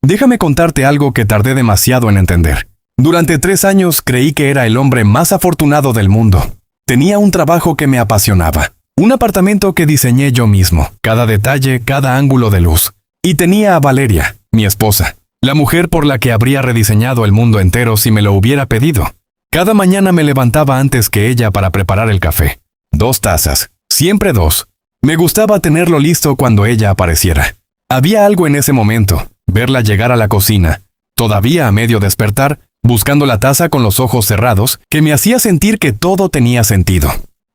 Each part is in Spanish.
Déjame contarte algo que tardé demasiado en entender. Durante 3 años creí que era el hombre más afortunado del mundo. Tenía un trabajo que me apasionaba. Un apartamento que diseñé yo mismo, cada detalle, cada ángulo de luz. Y tenía a Valeria, mi esposa, la mujer por la que habría rediseñado el mundo entero si me lo hubiera pedido. Cada mañana me levantaba antes que ella para preparar el café. 2 tazas, siempre 2. Me gustaba tenerlo listo cuando ella apareciera. Había algo en ese momento, verla llegar a la cocina, todavía a medio despertar, buscando la taza con los ojos cerrados, que me hacía sentir que todo tenía sentido.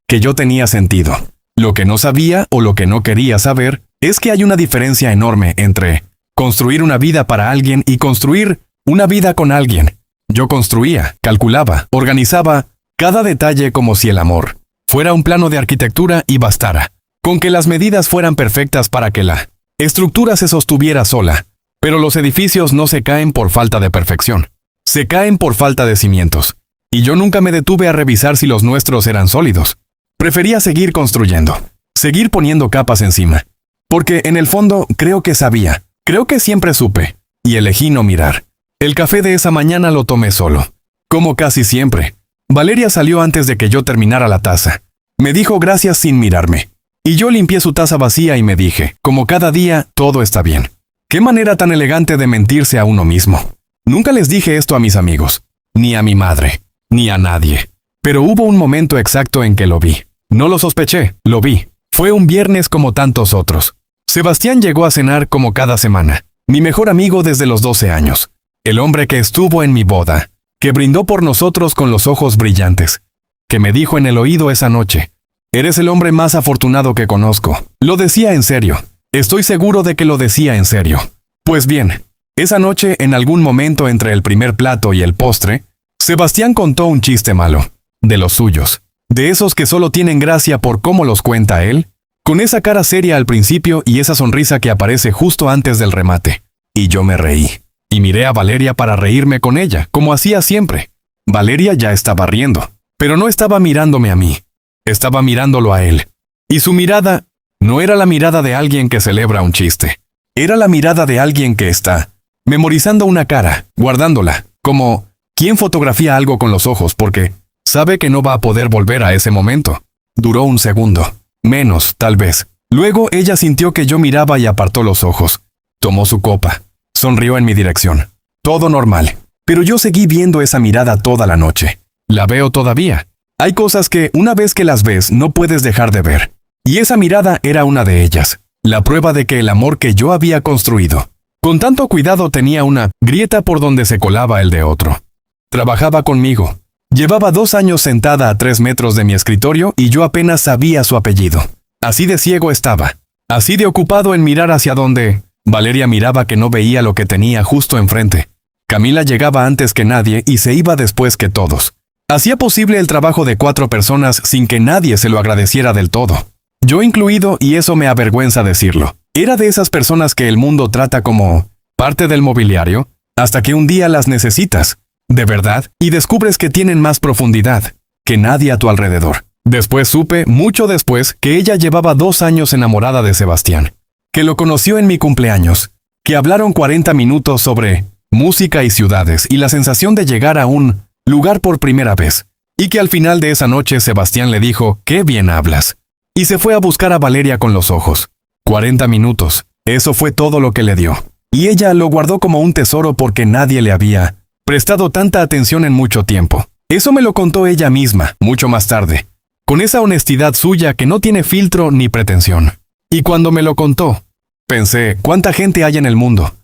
Que yo tenía sentido. Lo que no sabía o lo que no quería saber es que hay una diferencia enorme entre construir una vida para alguien y construir una vida con alguien. Yo construía, calculaba, organizaba cada detalle como si el amor fuera un plano de arquitectura y bastara, con que las medidas fueran perfectas para que la estructura se sostuviera sola. Pero los edificios no se caen por falta de perfección. Se caen por falta de cimientos. Y yo nunca me detuve a revisar si los nuestros eran sólidos. Prefería seguir construyendo, seguir poniendo capas encima. Porque en el fondo creo que sabía, creo que siempre supe, y elegí no mirar. El café de esa mañana lo tomé solo. Como casi siempre. Valeria salió antes de que yo terminara la taza. Me dijo gracias sin mirarme. Y yo limpié su taza vacía y me dije, como cada día, todo está bien. Qué manera tan elegante de mentirse a uno mismo. Nunca les dije esto a mis amigos, ni a mi madre, ni a nadie. Pero hubo un momento exacto en que lo vi. No lo sospeché, lo vi. Fue un viernes como tantos otros. Sebastián llegó a cenar como cada semana. Mi mejor amigo desde los 12 años. El hombre que estuvo en mi boda. Que brindó por nosotros con los ojos brillantes. Que me dijo en el oído esa noche, eres el hombre más afortunado que conozco. Lo decía en serio. Estoy seguro de que lo decía en serio. Pues bien, esa noche, en algún momento entre el primer plato y el postre, Sebastián contó un chiste malo. De los suyos. De esos que solo tienen gracia por cómo los cuenta él, con esa cara seria al principio y esa sonrisa que aparece justo antes del remate. Y yo me reí. Y miré a Valeria para reírme con ella, como hacía siempre. Valeria ya estaba riendo, pero no estaba mirándome a mí. Estaba mirándolo a él. Y su mirada no era la mirada de alguien que celebra un chiste. Era la mirada de alguien que está memorizando una cara, guardándola, como quien fotografía algo con los ojos porque sabe que no va a poder volver a ese momento. Duró un segundo. Menos, tal vez. Luego ella sintió que yo miraba y apartó los ojos. Tomó su copa. Sonrió en mi dirección. Todo normal. Pero yo seguí viendo esa mirada toda la noche. La veo todavía. Hay cosas que, una vez que las ves, no puedes dejar de ver. Y esa mirada era una de ellas. La prueba de que el amor que yo había construido, con tanto cuidado, tenía una grieta por donde se colaba el de otro. Trabajaba conmigo. Llevaba 2 años sentada a 3 metros de mi escritorio y yo apenas sabía su apellido. Así de ciego estaba. Así de ocupado en mirar hacia donde Valeria miraba que no veía lo que tenía justo enfrente. Camila llegaba antes que nadie y se iba después que todos. Hacía posible el trabajo de 4 personas sin que nadie se lo agradeciera del todo. Yo incluido, y eso me avergüenza decirlo. Era de esas personas que el mundo trata como parte del mobiliario, hasta que un día las necesitas, de verdad, y descubres que tienen más profundidad que nadie a tu alrededor. Después supe, mucho después, que ella llevaba 2 años enamorada de Sebastián, que lo conoció en mi cumpleaños, que hablaron 40 minutos sobre música y ciudades y la sensación de llegar a un lugar por primera vez, y que al final de esa noche Sebastián le dijo, «Qué bien hablas», y se fue a buscar a Valeria con los ojos. 40 minutos, eso fue todo lo que le dio. Y ella lo guardó como un tesoro porque nadie le había prestado tanta atención en mucho tiempo. Eso me lo contó ella misma, mucho más tarde, con esa honestidad suya que no tiene filtro ni pretensión. Y cuando me lo contó, pensé, ¿cuánta gente hay en el mundo?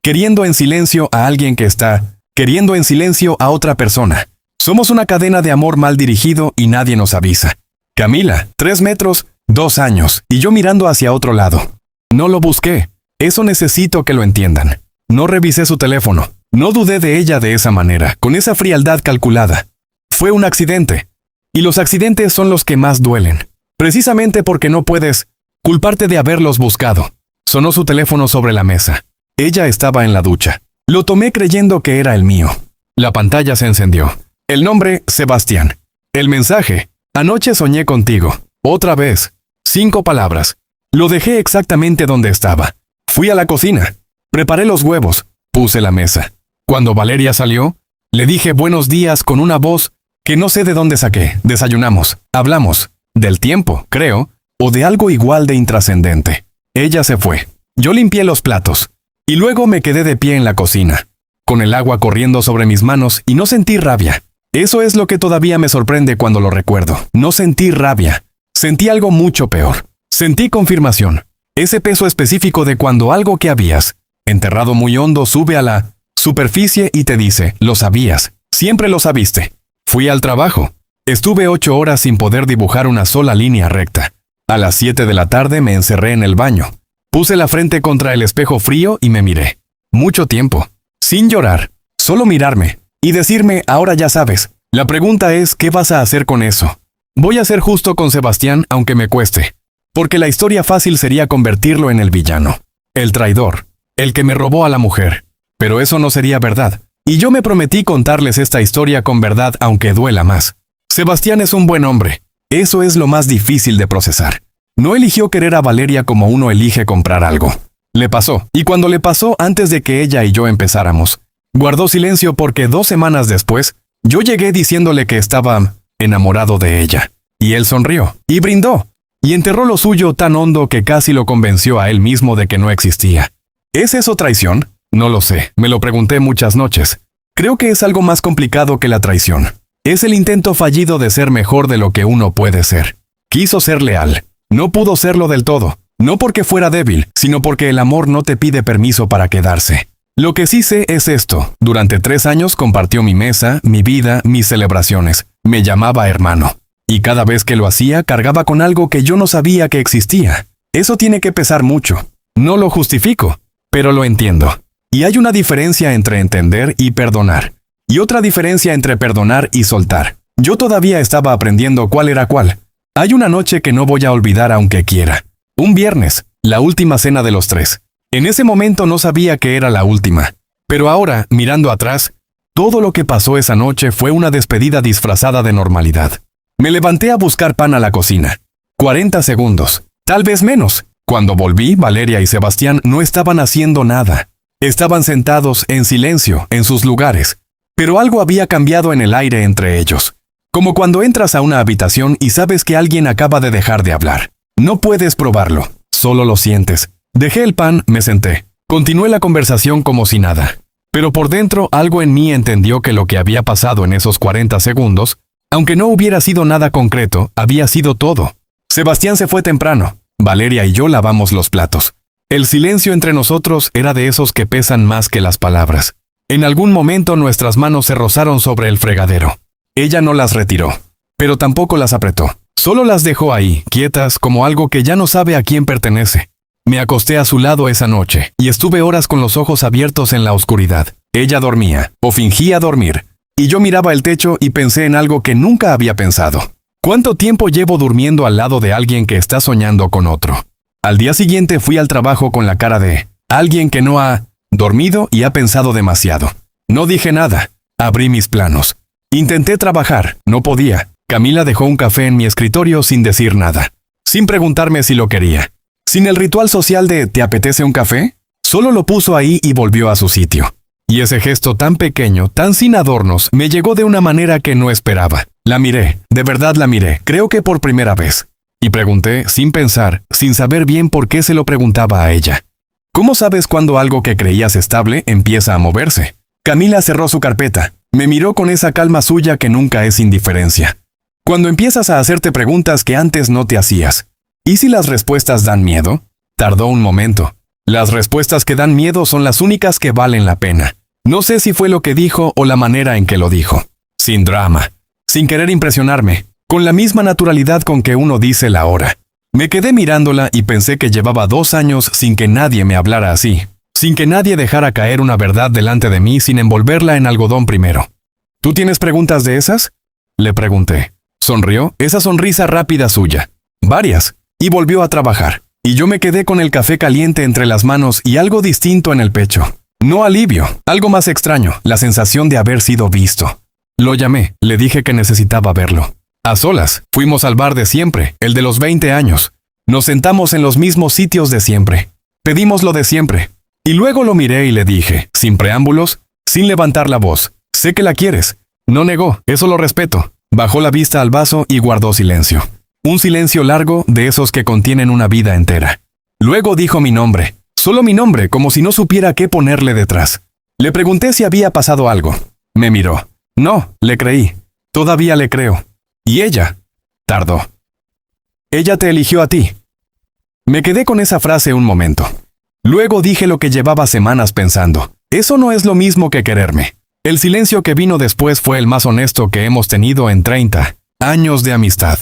Queriendo en silencio a alguien que está queriendo en silencio a otra persona. Somos una cadena de amor mal dirigido y nadie nos avisa. Camila, 3 metros, 2 años, y yo mirando hacia otro lado. No lo busqué. Eso necesito que lo entiendan. No revisé su teléfono. No dudé de ella de esa manera, con esa frialdad calculada. Fue un accidente. Y los accidentes son los que más duelen. Precisamente porque no puedes culparte de haberlos buscado. Sonó su teléfono sobre la mesa. Ella estaba en la ducha. Lo tomé creyendo que era el mío. La pantalla se encendió. El nombre, Sebastián. El mensaje, anoche soñé contigo. Otra vez. 5 palabras. Lo dejé exactamente donde estaba. Fui a la cocina. Preparé los huevos. Puse la mesa. Cuando Valeria salió, le dije buenos días con una voz que no sé de dónde saqué. Desayunamos, hablamos, del tiempo, creo, o de algo igual de intrascendente. Ella se fue. Yo limpié los platos, y luego me quedé de pie en la cocina, con el agua corriendo sobre mis manos y no sentí rabia. Eso es lo que todavía me sorprende cuando lo recuerdo. No sentí rabia. Sentí algo mucho peor. Sentí confirmación. Ese peso específico de cuando algo que habías enterrado muy hondo sube a la superficie y te dice, lo sabías, siempre lo sabiste. Fui al trabajo. Estuve 8 horas sin poder dibujar una sola línea recta. A las 7 de la tarde me encerré en el baño. Puse la frente contra el espejo frío y me miré. Mucho tiempo. Sin llorar. Solo mirarme. Y decirme, ahora ya sabes. La pregunta es, ¿qué vas a hacer con eso? Voy a ser justo con Sebastián, aunque me cueste. Porque la historia fácil sería convertirlo en el villano. El traidor. El que me robó a la mujer. Pero eso no sería verdad. Y yo me prometí contarles esta historia con verdad, aunque duela más. Sebastián es un buen hombre. Eso es lo más difícil de procesar. No eligió querer a Valeria como uno elige comprar algo. Le pasó. Y cuando le pasó antes de que ella y yo empezáramos, guardó silencio porque 2 semanas después, yo llegué diciéndole que estaba enamorado de ella. Y él sonrió. Y brindó. Y enterró lo suyo tan hondo que casi lo convenció a él mismo de que no existía. ¿Es eso traición? No lo sé. Me lo pregunté muchas noches. Creo que es algo más complicado que la traición. Es el intento fallido de ser mejor de lo que uno puede ser. Quiso ser leal. No pudo serlo del todo. No porque fuera débil, sino porque el amor no te pide permiso para quedarse. Lo que sí sé es esto. Durante 3 años compartió mi mesa, mi vida, mis celebraciones. Me llamaba hermano. Y cada vez que lo hacía, cargaba con algo que yo no sabía que existía. Eso tiene que pesar mucho. No lo justifico, pero lo entiendo. Y hay una diferencia entre entender y perdonar. Y otra diferencia entre perdonar y soltar. Yo todavía estaba aprendiendo cuál era cuál. Hay una noche que no voy a olvidar aunque quiera. Un viernes, la última cena de los 3. En ese momento no sabía que era la última. Pero ahora, mirando atrás, todo lo que pasó esa noche fue una despedida disfrazada de normalidad. Me levanté a buscar pan a la cocina. 40 segundos, tal vez menos. Cuando volví, Valeria y Sebastián no estaban haciendo nada. Estaban sentados en silencio, en sus lugares. Pero algo había cambiado en el aire entre ellos. Como cuando entras a una habitación y sabes que alguien acaba de dejar de hablar. No puedes probarlo, solo lo sientes. Dejé el pan, me senté. Continué la conversación como si nada. Pero por dentro algo en mí entendió que lo que había pasado en esos 40 segundos, aunque no hubiera sido nada concreto, había sido todo. Sebastián se fue temprano. Valeria y yo lavamos los platos. El silencio entre nosotros era de esos que pesan más que las palabras. En algún momento nuestras manos se rozaron sobre el fregadero. Ella no las retiró, pero tampoco las apretó. Solo las dejó ahí, quietas, como algo que ya no sabe a quién pertenece. Me acosté a su lado esa noche, y estuve horas con los ojos abiertos en la oscuridad. Ella dormía, o fingía dormir, y yo miraba el techo y pensé en algo que nunca había pensado. ¿Cuánto tiempo llevo durmiendo al lado de alguien que está soñando con otro? Al día siguiente fui al trabajo con la cara de alguien que no ha dormido y ha pensado demasiado. No dije nada. Abrí mis planos. Intenté trabajar. No podía. Camila dejó un café en mi escritorio sin decir nada. Sin preguntarme si lo quería. Sin el ritual social de ¿te apetece un café? Solo lo puso ahí y volvió a su sitio. Y ese gesto tan pequeño, tan sin adornos, me llegó de una manera que no esperaba. La miré. De verdad la miré. Creo que por primera vez. Y pregunté, sin pensar, sin saber bien por qué se lo preguntaba a ella. ¿Cómo sabes cuando algo que creías estable empieza a moverse? Camila cerró su carpeta. Me miró con esa calma suya que nunca es indiferencia. Cuando empiezas a hacerte preguntas que antes no te hacías. ¿Y si las respuestas dan miedo? Tardó un momento. Las respuestas que dan miedo son las únicas que valen la pena. No sé si fue lo que dijo o la manera en que lo dijo. Sin drama. Sin querer impresionarme. Con la misma naturalidad con que uno dice la hora. Me quedé mirándola y pensé que llevaba 2 años sin que nadie me hablara así. Sin que nadie dejara caer una verdad delante de mí sin envolverla en algodón primero. ¿Tú tienes preguntas de esas? Le pregunté. Sonrió, esa sonrisa rápida suya. Varias. Y volvió a trabajar. Y yo me quedé con el café caliente entre las manos y algo distinto en el pecho. No alivio, algo más extraño, la sensación de haber sido visto. Lo llamé, le dije que necesitaba verlo. A solas, fuimos al bar de siempre, el de los 20 años. Nos sentamos en los mismos sitios de siempre. Pedimos lo de siempre. Y luego lo miré y le dije, sin preámbulos, sin levantar la voz, sé que la quieres. No negó, eso lo respeto. Bajó la vista al vaso y guardó silencio. Un silencio largo de esos que contienen una vida entera. Luego dijo mi nombre, solo mi nombre, como si no supiera qué ponerle detrás. Le pregunté si había pasado algo. Me miró. No, le creí. Todavía le creo. ¿Y ella? Tardó. Ella te eligió a ti. Me quedé con esa frase un momento. Luego dije lo que llevaba semanas pensando. Eso no es lo mismo que quererme. El silencio que vino después fue el más honesto que hemos tenido en 30 años de amistad.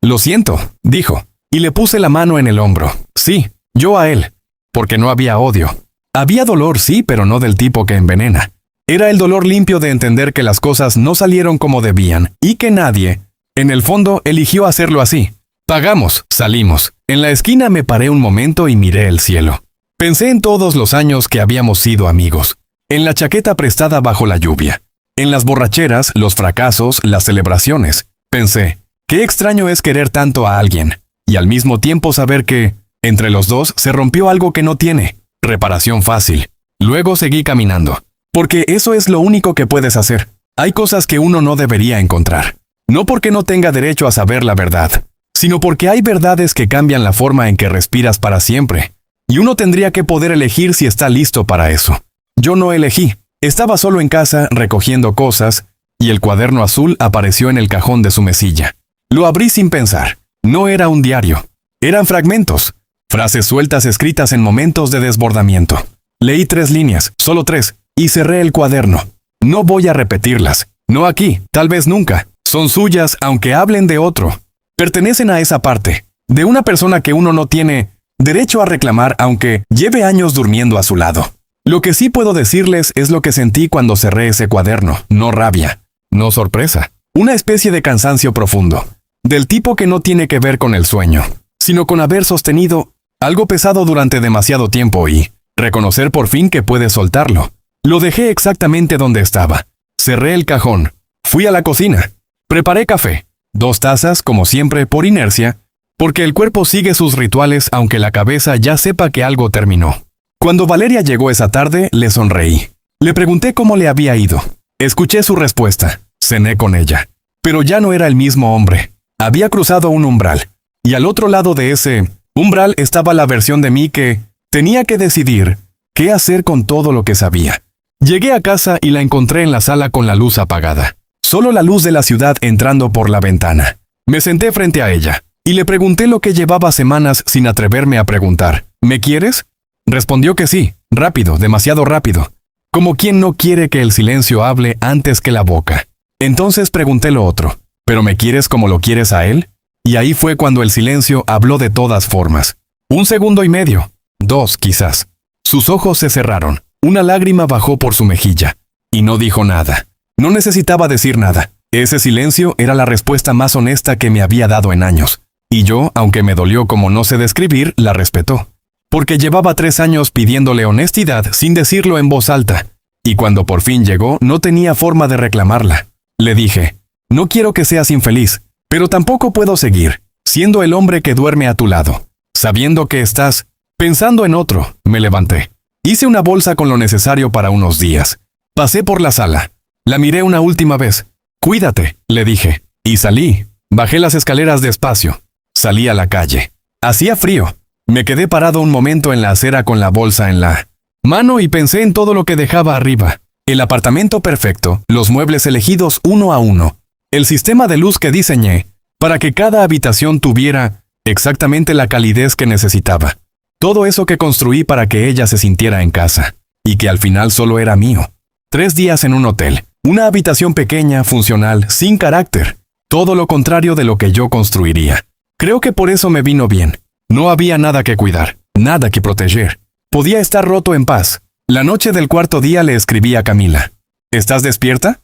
Lo siento, dijo, y le puse la mano en el hombro. Sí, yo a él. Porque no había odio. Había dolor, sí, pero no del tipo que envenena. Era el dolor limpio de entender que las cosas no salieron como debían y que nadie, en el fondo, eligió hacerlo así. Pagamos, salimos. En la esquina me paré un momento y miré el cielo. Pensé en todos los años que habíamos sido amigos. En la chaqueta prestada bajo la lluvia. En las borracheras, los fracasos, las celebraciones. Pensé, qué extraño es querer tanto a alguien. Y al mismo tiempo saber que, entre los dos, se rompió algo que no tiene reparación fácil. Luego seguí caminando. Porque eso es lo único que puedes hacer. Hay cosas que uno no debería encontrar. No porque no tenga derecho a saber la verdad, sino porque hay verdades que cambian la forma en que respiras para siempre. Y uno tendría que poder elegir si está listo para eso. Yo no elegí. Estaba solo en casa recogiendo cosas, y el cuaderno azul apareció en el cajón de su mesilla. Lo abrí sin pensar. No era un diario. Eran fragmentos. Frases sueltas escritas en momentos de desbordamiento. Leí 3 líneas, solo 3, y cerré el cuaderno. No voy a repetirlas. No aquí, tal vez nunca. Son suyas aunque hablen de otro. Pertenecen a esa parte, de una persona que uno no tiene derecho a reclamar aunque lleve años durmiendo a su lado. Lo que sí puedo decirles es lo que sentí cuando cerré ese cuaderno. No rabia, no sorpresa. Una especie de cansancio profundo. Del tipo que no tiene que ver con el sueño, sino con haber sostenido algo pesado durante demasiado tiempo y reconocer por fin que puedes soltarlo. Lo dejé exactamente donde estaba. Cerré el cajón. Fui a la cocina. Preparé café. 2 tazas, como siempre, por inercia, porque el cuerpo sigue sus rituales aunque la cabeza ya sepa que algo terminó. Cuando Valeria llegó esa tarde, le sonreí. Le pregunté cómo le había ido. Escuché su respuesta. Cené con ella. Pero ya no era el mismo hombre. Había cruzado un umbral. Y al otro lado de ese umbral estaba la versión de mí que tenía que decidir qué hacer con todo lo que sabía. Llegué a casa y la encontré en la sala con la luz apagada. Solo la luz de la ciudad entrando por la ventana. Me senté frente a ella y le pregunté lo que llevaba semanas sin atreverme a preguntar. ¿Me quieres? Respondió que sí, rápido, demasiado rápido. Como quien no quiere que el silencio hable antes que la boca. Entonces pregunté lo otro. ¿Pero me quieres como lo quieres a él? Y ahí fue cuando el silencio habló de todas formas. 1 segundo y medio. 2, quizás. Sus ojos se cerraron. Una lágrima bajó por su mejilla. Y no dijo nada. No necesitaba decir nada. Ese silencio era la respuesta más honesta que me había dado en años. Y yo, aunque me dolió como no sé describir, la respetó. Porque llevaba 3 años pidiéndole honestidad sin decirlo en voz alta. Y cuando por fin llegó, no tenía forma de reclamarla. Le dije, no quiero que seas infeliz, pero tampoco puedo seguir siendo el hombre que duerme a tu lado, sabiendo que estás pensando en otro. Me levanté. Hice una bolsa con lo necesario para unos días. Pasé por la sala. La miré una última vez. Cuídate, le dije. Y salí. Bajé las escaleras despacio. Salí a la calle. Hacía frío. Me quedé parado un momento en la acera con la bolsa en la mano y pensé en todo lo que dejaba arriba. El apartamento perfecto, los muebles elegidos uno a uno, el sistema de luz que diseñé para que cada habitación tuviera exactamente la calidez que necesitaba. Todo eso que construí para que ella se sintiera en casa, y que al final solo era mío. 3 días en un hotel, una habitación pequeña, funcional, sin carácter. Todo lo contrario de lo que yo construiría. Creo que por eso me vino bien. No había nada que cuidar, nada que proteger. Podía estar roto en paz. La noche del 4.º día le escribí a Camila. ¿Estás despierta?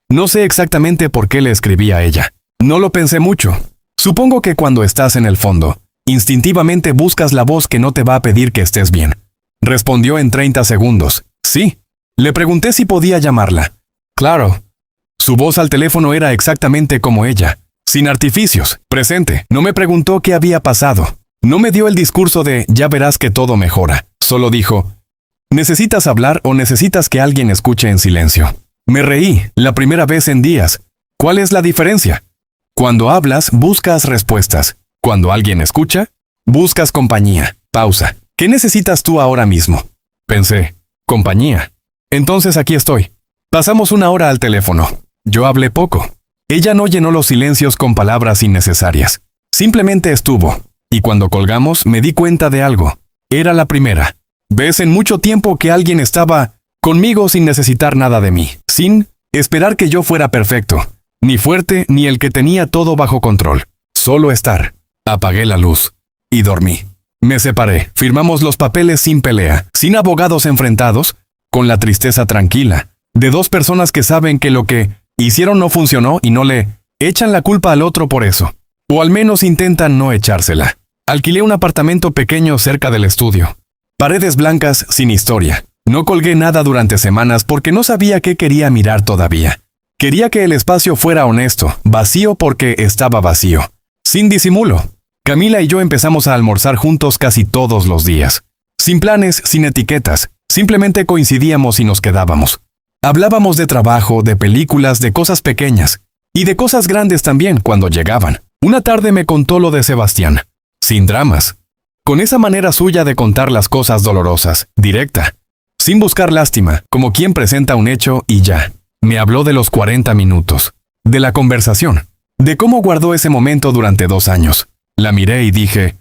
No sé exactamente por qué le escribí a ella. No lo pensé mucho. Supongo que cuando estás en el fondo, instintivamente buscas la voz que no te va a pedir que estés bien. Respondió en 30 segundos. Sí. Le pregunté si podía llamarla. Claro. Su voz al teléfono era exactamente como ella. Sin artificios. Presente. No me preguntó qué había pasado. No me dio el discurso de ya verás que todo mejora. Solo dijo, ¿Necesitas hablar o necesitas que alguien escuche en silencio? Me reí, la primera vez en días. ¿Cuál es la diferencia? Cuando hablas, buscas respuestas. Cuando alguien escucha, buscas compañía. Pausa. ¿Qué necesitas tú ahora mismo? Pensé, compañía. Entonces aquí estoy. Pasamos 1 hora al teléfono. Yo hablé poco. Ella no llenó los silencios con palabras innecesarias. Simplemente estuvo. Y cuando colgamos me di cuenta de algo. Era la primera vez en mucho tiempo que alguien estaba conmigo sin necesitar nada de mí. Sin esperar que yo fuera perfecto. Ni fuerte ni el que tenía todo bajo control. Solo estar. Apagué la luz. Y dormí. Me separé. Firmamos los papeles sin pelea. Sin abogados enfrentados. Con la tristeza tranquila. De dos personas que saben que lo que hicieron no funcionó y no le echan la culpa al otro por eso. O al menos intentan no echársela. Alquilé un apartamento pequeño cerca del estudio. Paredes blancas sin historia. No colgué nada durante semanas porque no sabía qué quería mirar todavía. Quería que el espacio fuera honesto, vacío porque estaba vacío. Sin disimulo. Camila y yo empezamos a almorzar juntos casi todos los días. Sin planes, sin etiquetas. Simplemente coincidíamos y nos quedábamos. Hablábamos de trabajo, de películas, de cosas pequeñas. Y de cosas grandes también cuando llegaban. Una tarde me contó lo de Sebastián. Sin dramas. Con esa manera suya de contar las cosas dolorosas, directa. Sin buscar lástima, como quien presenta un hecho y ya. Me habló de los 40 minutos. De la conversación. De cómo guardó ese momento durante 2 años. La miré y dije,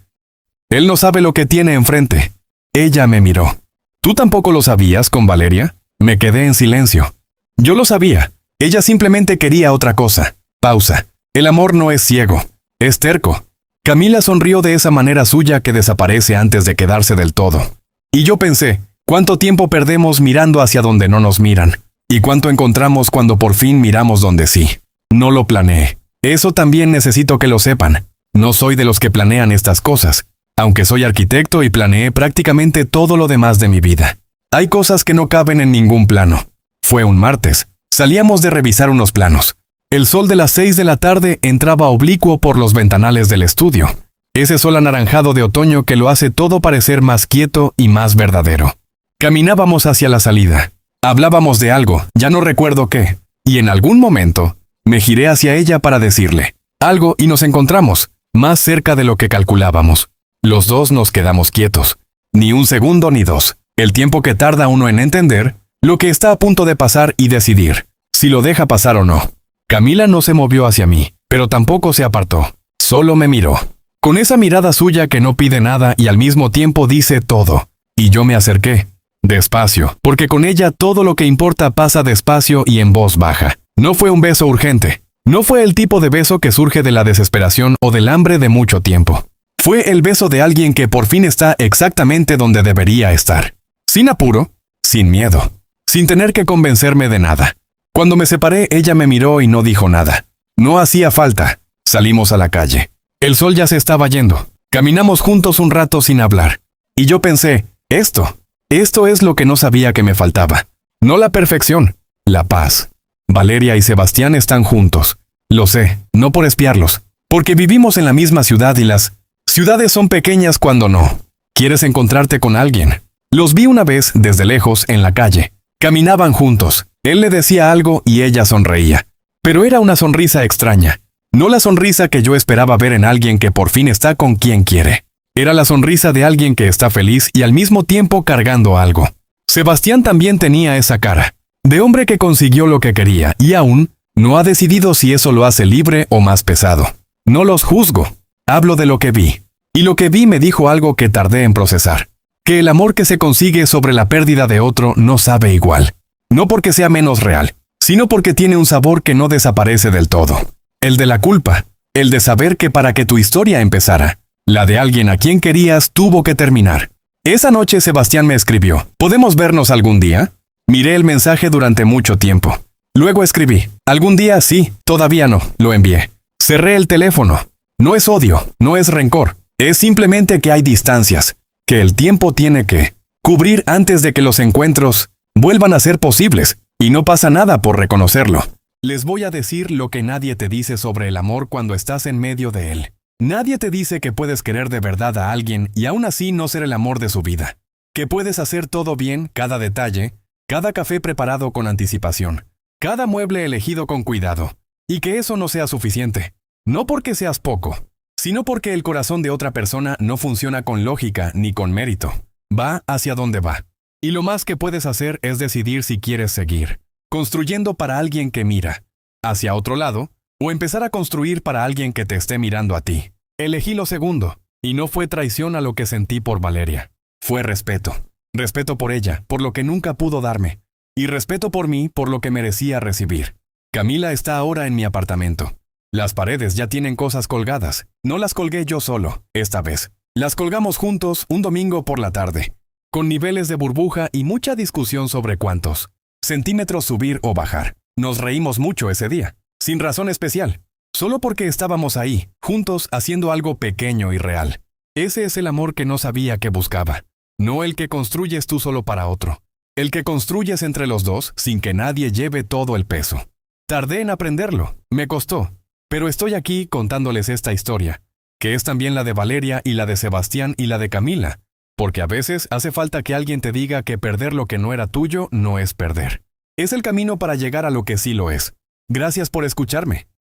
él no sabe lo que tiene enfrente. Ella me miró. ¿Tú tampoco lo sabías con Valeria? Me quedé en silencio. Yo lo sabía. Ella simplemente quería otra cosa. Pausa. El amor no es ciego. Es terco. Camila sonrió de esa manera suya que desaparece antes de quedarse del todo. Y yo pensé, ¿cuánto tiempo perdemos mirando hacia donde no nos miran? ¿Y cuánto encontramos cuando por fin miramos donde sí? No lo planeé. Eso también necesito que lo sepan. No soy de los que planean estas cosas, aunque soy arquitecto y planeé prácticamente todo lo demás de mi vida. Hay cosas que no caben en ningún plano. Fue un martes. Salíamos de revisar unos planos. El sol de las 6 de la tarde entraba oblicuo por los ventanales del estudio. Ese sol anaranjado de otoño que lo hace todo parecer más quieto y más verdadero. Caminábamos hacia la salida. Hablábamos de algo, ya no recuerdo qué. Y en algún momento, me giré hacia ella para decirle algo y nos encontramos, más cerca de lo que calculábamos. Los dos nos quedamos quietos. Ni un segundo ni dos. El tiempo que tarda uno en entender lo que está a punto de pasar y decidir si lo deja pasar o no. Camila no se movió hacia mí, pero tampoco se apartó. Solo me miró. Con esa mirada suya que no pide nada y al mismo tiempo dice todo. Y yo me acerqué. Despacio, porque con ella todo lo que importa pasa despacio y en voz baja. No fue un beso urgente. No fue el tipo de beso que surge de la desesperación o del hambre de mucho tiempo. Fue el beso de alguien que por fin está exactamente donde debería estar. Sin apuro, sin miedo, sin tener que convencerme de nada. Cuando me separé, ella me miró y no dijo nada. No hacía falta. Salimos a la calle. El sol ya se estaba yendo. Caminamos juntos un rato sin hablar. Y yo pensé, esto es lo que no sabía que me faltaba. No la perfección, la paz. Valeria y Sebastián están juntos. Lo sé, no por espiarlos. Porque vivimos en la misma ciudad y las ciudades son pequeñas cuando no quieres encontrarte con alguien. Los vi una vez desde lejos en la calle. Caminaban juntos. Él le decía algo y ella sonreía. Pero era una sonrisa extraña. No la sonrisa que yo esperaba ver en alguien que por fin está con quien quiere. Era la sonrisa de alguien que está feliz y al mismo tiempo cargando algo. Sebastián también tenía esa cara. De hombre que consiguió lo que quería y aún no ha decidido si eso lo hace libre o más pesado. No los juzgo. Hablo de lo que vi. Y lo que vi me dijo algo que tardé en procesar. Que el amor que se consigue sobre la pérdida de otro no sabe igual. No porque sea menos real, sino porque tiene un sabor que no desaparece del todo. El de la culpa, el de saber que para que tu historia empezara, la de alguien a quien querías tuvo que terminar. Esa noche Sebastián me escribió, ¿podemos vernos algún día? Miré el mensaje durante mucho tiempo. Luego escribí, algún día sí, todavía no, lo envié. Cerré el teléfono. No es odio, no es rencor, es simplemente que hay distancias, que el tiempo tiene que cubrir antes de que los encuentros vuelvan a ser posibles, y no pasa nada por reconocerlo. Les voy a decir lo que nadie te dice sobre el amor cuando estás en medio de él. Nadie te dice que puedes querer de verdad a alguien y aún así no ser el amor de su vida. que puedes hacer todo bien, cada detalle, cada café preparado con anticipación, cada mueble elegido con cuidado, y que eso no sea suficiente. No porque seas poco, sino porque el corazón de otra persona no funciona con lógica ni con mérito. Va hacia donde va. Y lo más que puedes hacer es decidir si quieres seguir construyendo para alguien que mira hacia otro lado, o empezar a construir para alguien que te esté mirando a ti. Elegí lo segundo, y no fue traición a lo que sentí por Valeria. Fue respeto. Respeto por ella, por lo que nunca pudo darme, y respeto por mí, por lo que merecía recibir. Camila está ahora en mi apartamento. Las paredes ya tienen cosas colgadas. No las colgué yo solo, esta vez. Las colgamos juntos un domingo por la tarde, con niveles de burbuja y mucha discusión sobre cuántos centímetros subir o bajar. Nos reímos mucho ese día, sin razón especial, solo porque estábamos ahí, juntos haciendo algo pequeño y real. Ese es el amor que no sabía que buscaba. No el que construyes tú solo para otro. El que construyes entre los dos sin que nadie lleve todo el peso. Tardé en aprenderlo, me costó, pero estoy aquí contándoles esta historia, que es también la de Valeria y la de Sebastián y la de Camila, porque a veces hace falta que alguien te diga que perder lo que no era tuyo no es perder. Es el camino para llegar a lo que sí lo es. Gracias por escucharme.